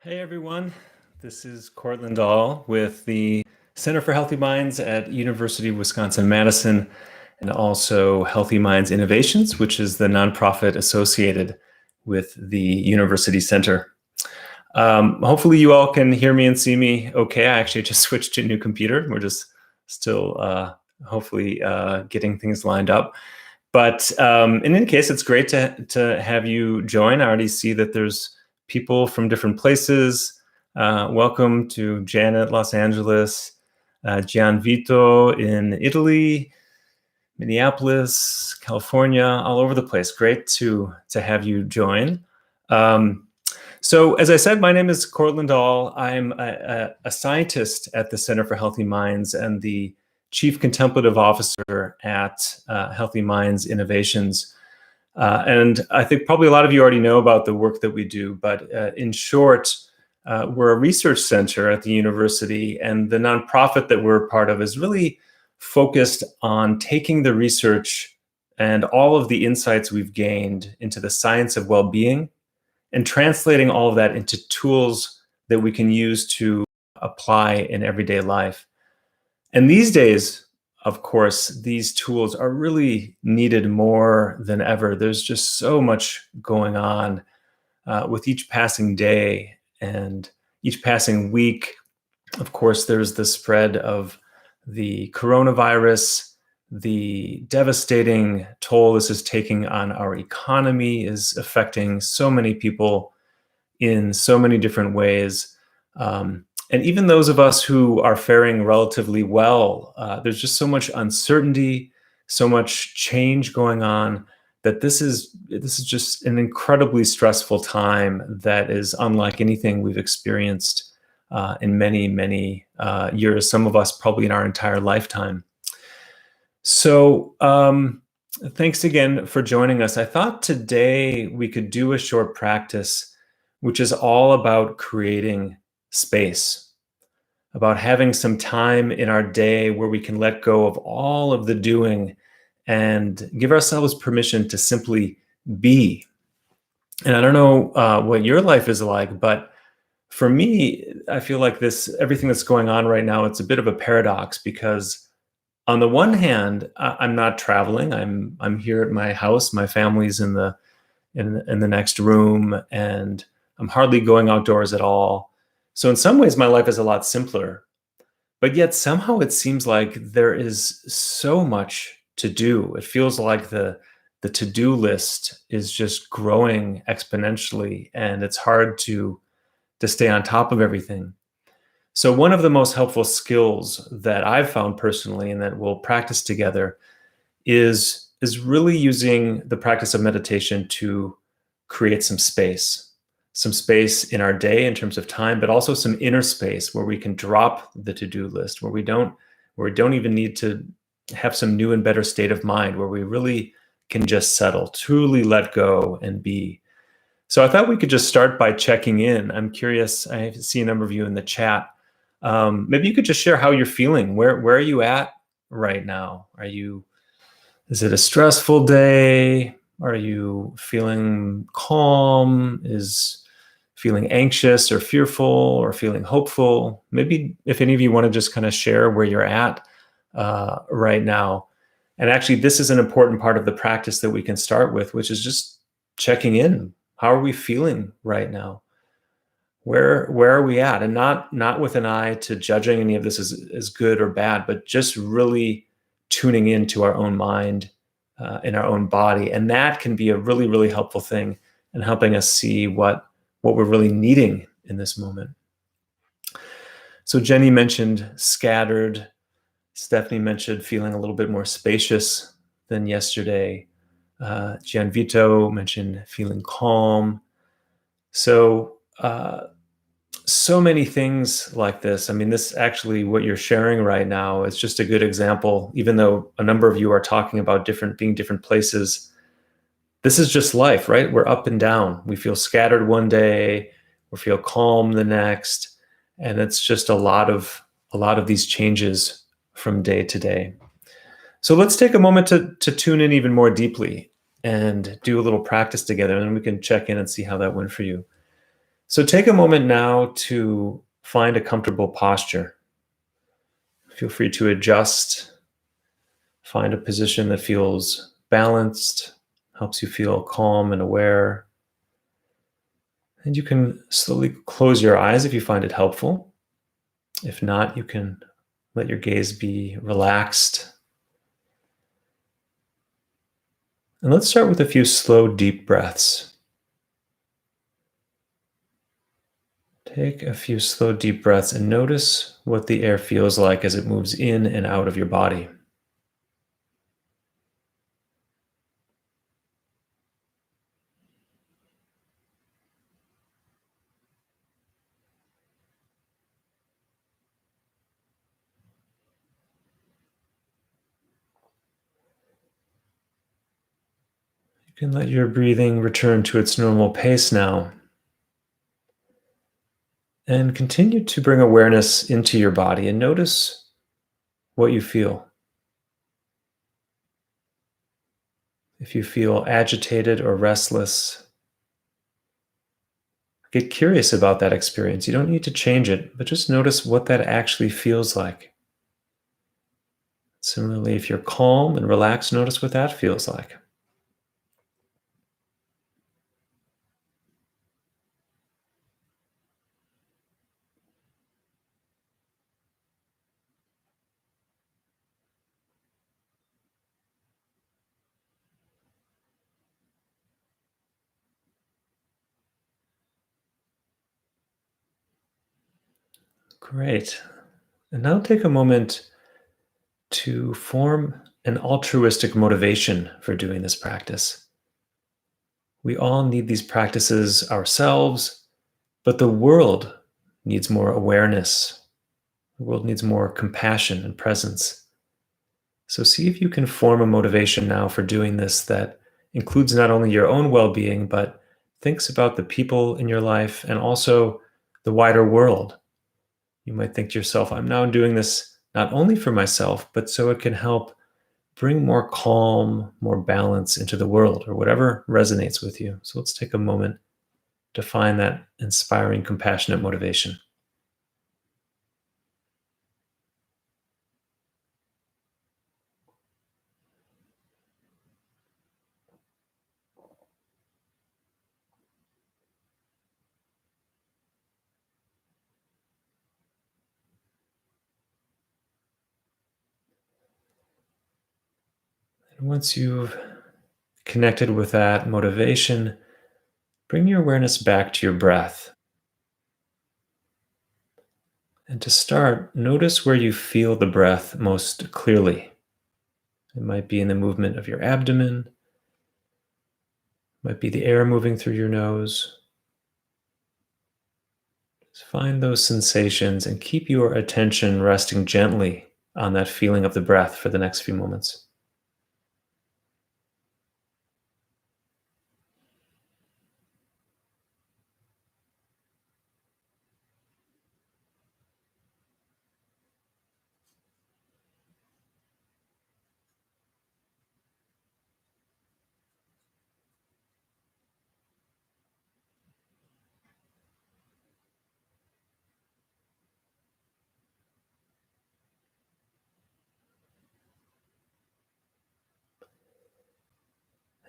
Hey everyone, this is Cortland Dahl with the Center for Healthy Minds at University of Wisconsin-Madison and also Healthy Minds Innovations, which is the nonprofit associated with the University Center. Hopefully you all can hear me and see me okay. I actually just switched to a new computer. We're just still hopefully getting things lined up. But in any case, it's great to have you join. I already see that there's people from different places. Welcome to Janet, Los Angeles, Gian Vito in Italy, Minneapolis, California, all over the place. Great to have you join. So as I said, my name is Cortland Dahl. I'm a scientist at the Center for Healthy Minds and the Chief Contemplative Officer at Healthy Minds Innovations. And I think probably a lot of you already know about the work that we do, but in short, we're a research center at the university, and the nonprofit that we're a part of is really focused on taking the research and all of the insights we've gained into the science of well-being and translating all of that into tools that we can use to apply in everyday life. And these days, of course, these tools are really needed more than ever. There's just so much going on with each passing day and each passing week. Of course, there's the spread of the coronavirus. The devastating toll this is taking on our economy is affecting so many people in so many different ways. And even those of us who are faring relatively well, there's just so much uncertainty, so much change going on that this is just an incredibly stressful time that is unlike anything we've experienced in many, many years, some of us probably in our entire lifetime. So thanks again for joining us. I thought today we could do a short practice, which is all about creating space, about having some time in our day where we can let go of all of the doing and give ourselves permission to simply be. And I don't know what your life is like, but for me, I feel like everything that's going on right now, it's a bit of a paradox because on the one hand, I'm not traveling. I'm here at my house. My family's in the next room, and I'm hardly going outdoors at all. So in some ways, my life is a lot simpler, but yet somehow it seems like there is so much to do. It feels like the to-do list is just growing exponentially, and it's hard to stay on top of everything. So one of the most helpful skills that I've found personally and that we'll practice together is really using the practice of meditation to create some space in our day in terms of time, but also some inner space where we can drop the to-do list, where we don't even need to have some new and better state of mind, where we really can just settle, truly let go and be. So I thought we could just start by checking in. I'm curious, I see a number of you in the chat. Maybe you could just share how you're feeling. Where are you at right now? Is it a stressful day? Are you feeling calm? Is feeling anxious or fearful or feeling hopeful? Maybe if any of you want to just kind of share where you're at right now. And actually, this is an important part of the practice that we can start with, which is just checking in. How are we feeling right now? Where are we at? And not with an eye to judging any of this as good or bad, but just really tuning into our own mind in our own body. And that can be a really, really helpful thing in helping us see what we're really needing in this moment. So Jenny mentioned scattered. Stephanie mentioned feeling a little bit more spacious than yesterday. Gian Vito mentioned feeling calm. So many things like this. I mean, this actually, what you're sharing right now is just a good example, even though a number of you are talking about being different places. This is just life, right? We're up and down. We feel scattered one day, we feel calm the next. And it's just a lot of these changes from day to day. So let's take a moment to tune in even more deeply and do a little practice together, and then we can check in and see how that went for you. So take a moment now to find a comfortable posture. Feel free to adjust, find a position that feels balanced, helps you feel calm and aware. And you can slowly close your eyes if you find it helpful. If not, you can let your gaze be relaxed. And let's start with a few slow, deep breaths. Take a few slow, deep breaths and notice what the air feels like as it moves in and out of your body. You can let your breathing return to its normal pace now. And continue to bring awareness into your body and notice what you feel. If you feel agitated or restless, get curious about that experience. You don't need to change it, but just notice what that actually feels like. Similarly, if you're calm and relaxed, notice what that feels like. Great. And now take a moment to form an altruistic motivation for doing this practice. We all need these practices ourselves, but the world needs more awareness. The world needs more compassion and presence. So see if you can form a motivation now for doing this that includes not only your own well being, but thinks about the people in your life and also the wider world. You might think to yourself, I'm now doing this not only for myself, but so it can help bring more calm, more balance into the world, or whatever resonates with you. So let's take a moment to find that inspiring, compassionate motivation. And once you've connected with that motivation, bring your awareness back to your breath. And to start, notice where you feel the breath most clearly. It might be in the movement of your abdomen, might be the air moving through your nose. Just find those sensations and keep your attention resting gently on that feeling of the breath for the next few moments.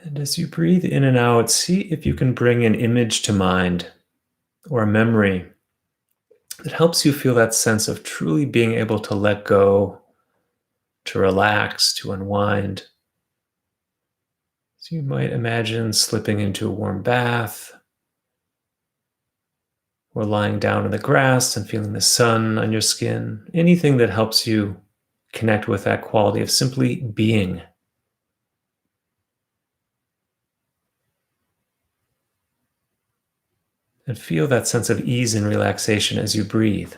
And as you breathe in and out, see if you can bring an image to mind or a memory that helps you feel that sense of truly being able to let go, to relax, to unwind. So you might imagine slipping into a warm bath or lying down in the grass and feeling the sun on your skin. Anything that helps you connect with that quality of simply being. And feel that sense of ease and relaxation as you breathe.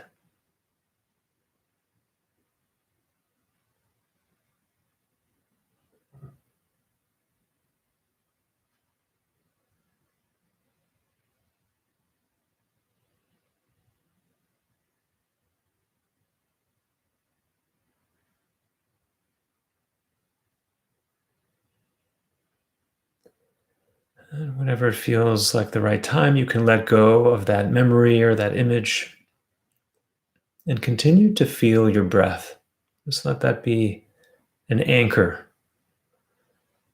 And whenever it feels like the right time, you can let go of that memory or that image and continue to feel your breath. Just let that be an anchor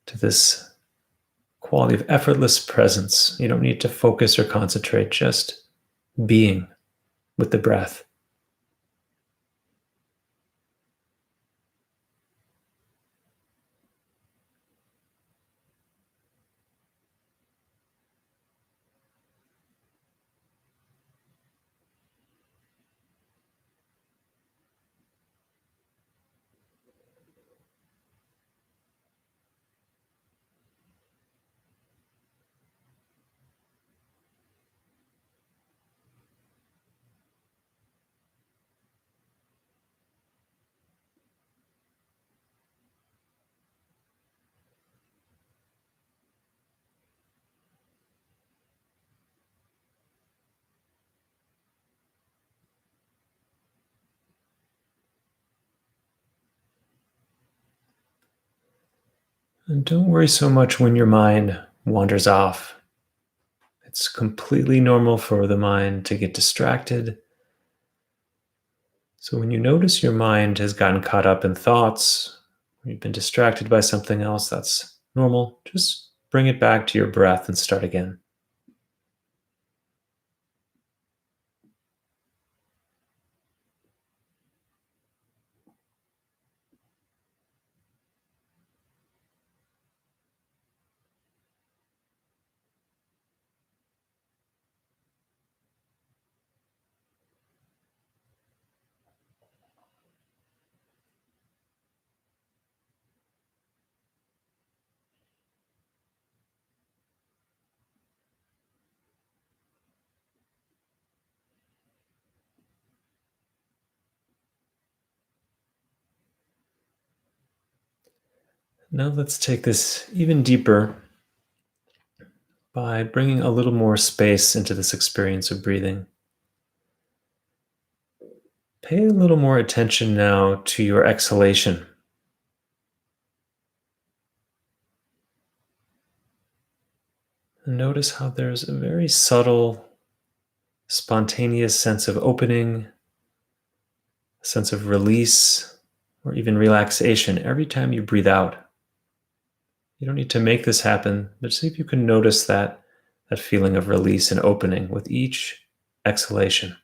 to this quality of effortless presence. You don't need to focus or concentrate, just being with the breath. And don't worry so much when your mind wanders off. It's completely normal for the mind to get distracted. So when you notice your mind has gotten caught up in thoughts, or you've been distracted by something else, that's normal. Just bring it back to your breath and start again. Now let's take this even deeper by bringing a little more space into this experience of breathing. Pay a little more attention now to your exhalation. And notice how there's a very subtle, spontaneous sense of opening, a sense of release, or even relaxation every time you breathe out. You don't need to make this happen, but see if you can notice that feeling of release and opening with each exhalation.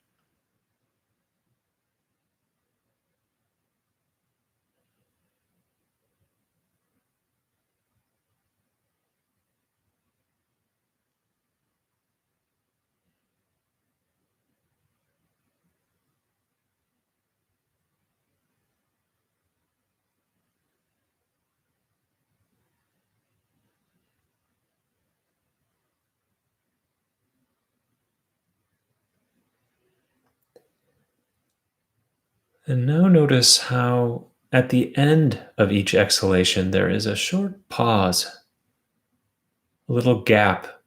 And now notice how at the end of each exhalation there is a short pause, a little gap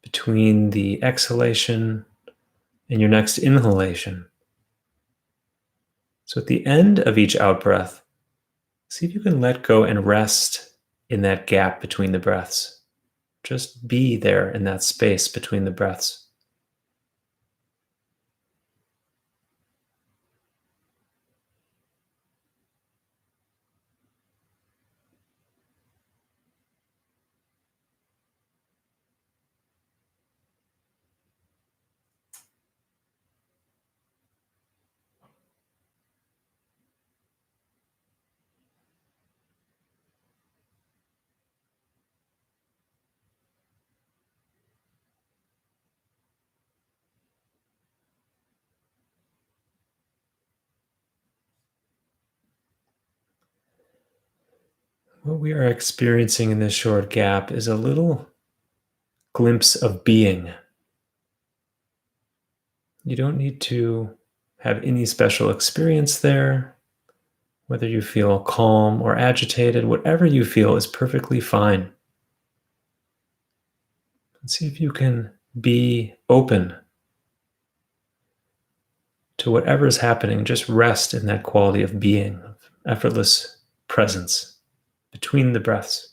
between the exhalation and your next inhalation. So at the end of each out breath, see if you can let go and rest in that gap between the breaths. Just be there in that space between the breaths. What we are experiencing in this short gap is a little glimpse of being. You don't need to have any special experience there. Whether you feel calm or agitated, whatever you feel is perfectly fine. And see if you can be open to whatever is happening. Just rest in that quality of being, of effortless presence between the breaths.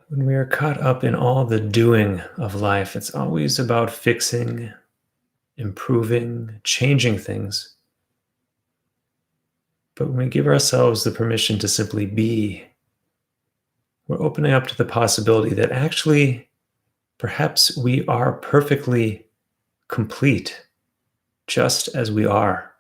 When we are caught up in all the doing of life, it's always about fixing, improving, changing things. But when we give ourselves the permission to simply be, we're opening up to the possibility that actually, perhaps we are perfectly complete, just as we are.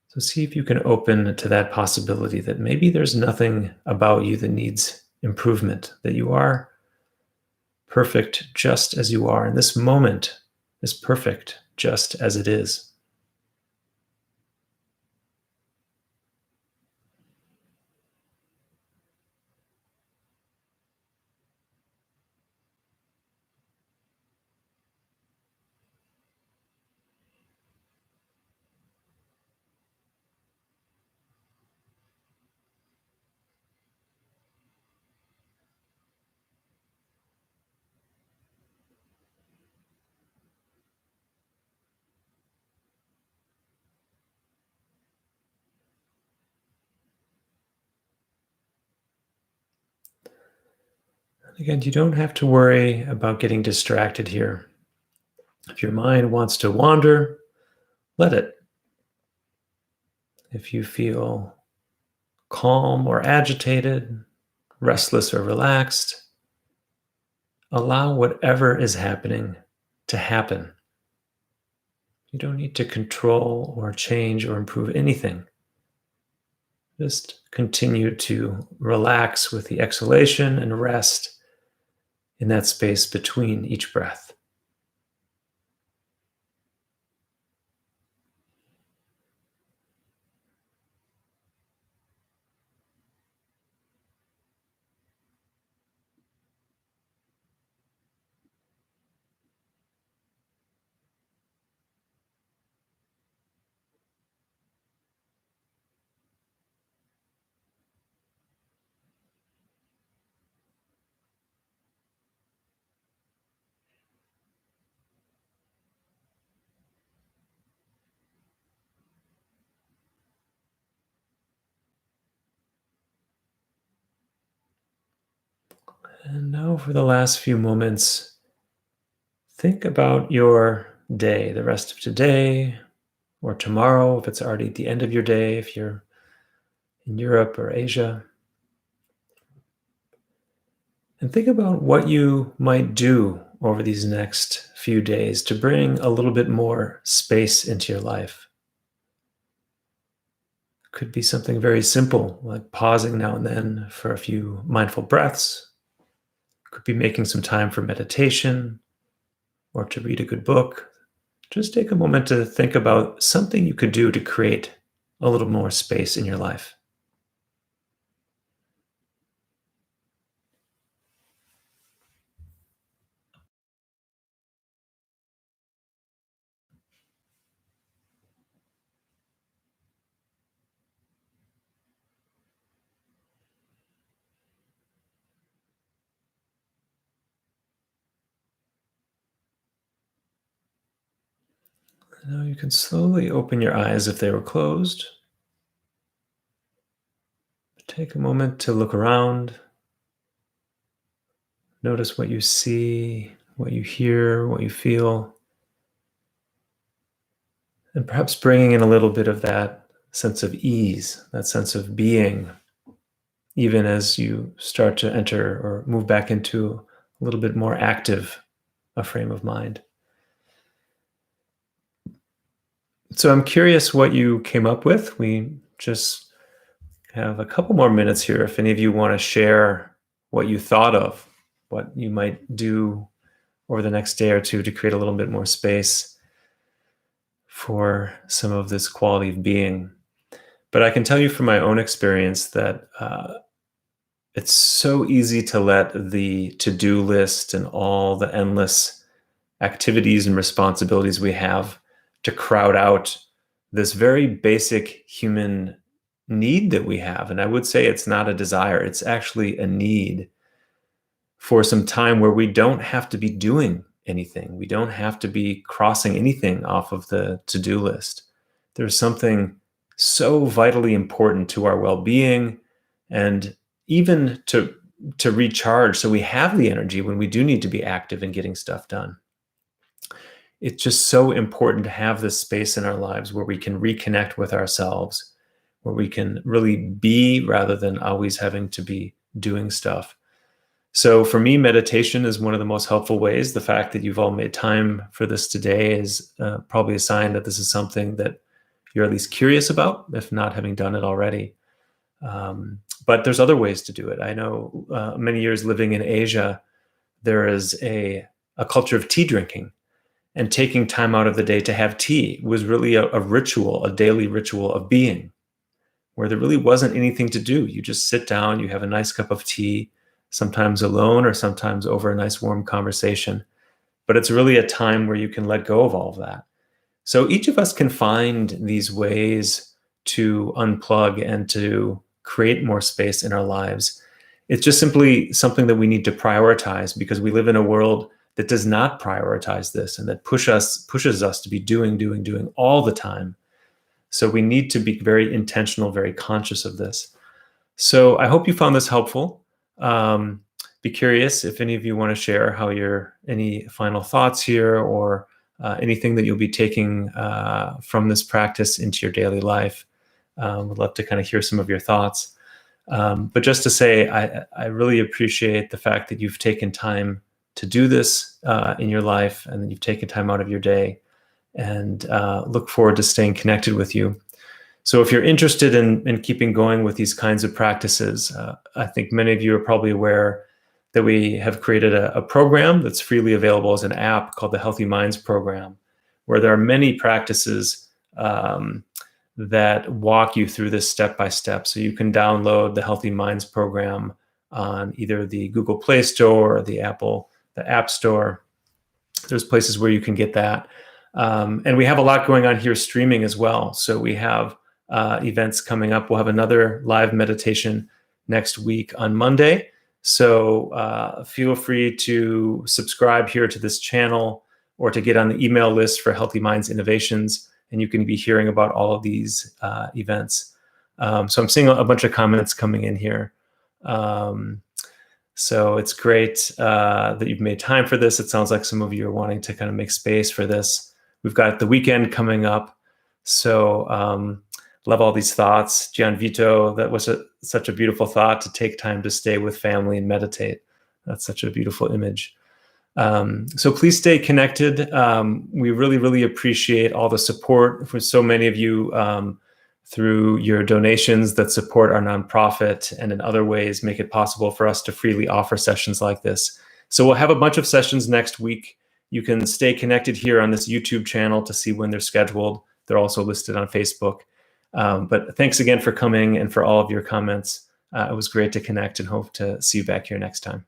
So see if you can open to that possibility that maybe there's nothing about you that needs improvement, that you are perfect just as you are. And this moment is perfect just as it is. Again, you don't have to worry about getting distracted here. If your mind wants to wander, let it. If you feel calm or agitated, restless or relaxed, allow whatever is happening to happen. You don't need to control or change or improve anything. Just continue to relax with the exhalation and rest in that space between each breath. And now, for the last few moments, think about your day, the rest of today or tomorrow, if it's already at the end of your day, if you're in Europe or Asia. And think about what you might do over these next few days to bring a little bit more space into your life. It could be something very simple, like pausing now and then for a few mindful breaths. It could be making some time for meditation or to read a good book. Just take a moment to think about something you could do to create a little more space in your life. Now you can slowly open your eyes if they were closed. Take a moment to look around. Notice what you see, what you hear, what you feel. And perhaps bringing in a little bit of that sense of ease, that sense of being, even as you start to enter or move back into a little bit more active a frame of mind. So I'm curious what you came up with. We just have a couple more minutes here if any of you want to share what you thought of, what you might do over the next day or two to create a little bit more space for some of this quality of being. But I can tell you from my own experience that it's so easy to let the to-do list and all the endless activities and responsibilities we have to crowd out this very basic human need that we have. And I would say it's not a desire, it's actually a need for some time where we don't have to be doing anything. We don't have to be crossing anything off of the to-do list. There's something so vitally important to our well-being and even to to recharge so we have the energy when we do need to be active in getting stuff done. It's just so important to have this space in our lives where we can reconnect with ourselves, where we can really be rather than always having to be doing stuff. So for me, meditation is one of the most helpful ways. The fact that you've all made time for this today is probably a sign that this is something that you're at least curious about, if not having done it already. But there's other ways to do it. I know many years living in Asia, there is a culture of tea drinking, and taking time out of the day to have tea was really a ritual, a daily ritual of being, where there really wasn't anything to do. You just sit down, you have a nice cup of tea, sometimes alone or sometimes over a nice warm conversation. But it's really a time where you can let go of all of that. So each of us can find these ways to unplug and to create more space in our lives. It's just simply something that we need to prioritize, because we live in a world that does not prioritize this and that pushes us to be doing all the time. So we need to be very intentional, very conscious of this. So I hope you found this helpful. Be curious if any of you want to share any final thoughts here, or anything that you'll be taking from this practice into your daily life. Would love to kind of hear some of your thoughts. But just to say, I really appreciate the fact that you've taken time to do this in your life, and that you've taken time out of your day, and look forward to staying connected with you. So if you're interested in keeping going with these kinds of practices, I think many of you are probably aware that we have created a program that's freely available as an app called the Healthy Minds Program, where there are many practices that walk you through this step by step. So you can download the Healthy Minds Program on either the Google Play Store or the App Store. There's places where you can get that. And we have a lot going on here streaming as well. So we have events coming up. We'll have another live meditation next week on Monday. So feel free to subscribe here to this channel, or to get on the email list for Healthy Minds Innovations, and you can be hearing about all of these events. So I'm seeing a bunch of comments coming in here. So it's great that you've made time for this. It sounds like some of you are wanting to kind of make space for this. We've got the weekend coming up. So love all these thoughts. Gian Vito, that was such a beautiful thought, to take time to stay with family and meditate. That's such a beautiful image. So please stay connected. We really, really appreciate all the support for so many of you through your donations that support our nonprofit, and in other ways make it possible for us to freely offer sessions like this. So we'll have a bunch of sessions next week. You can stay connected here on this YouTube channel to see when they're scheduled. They're also listed on Facebook. But thanks again for coming and for all of your comments. It was great to connect, and hope to see you back here next time.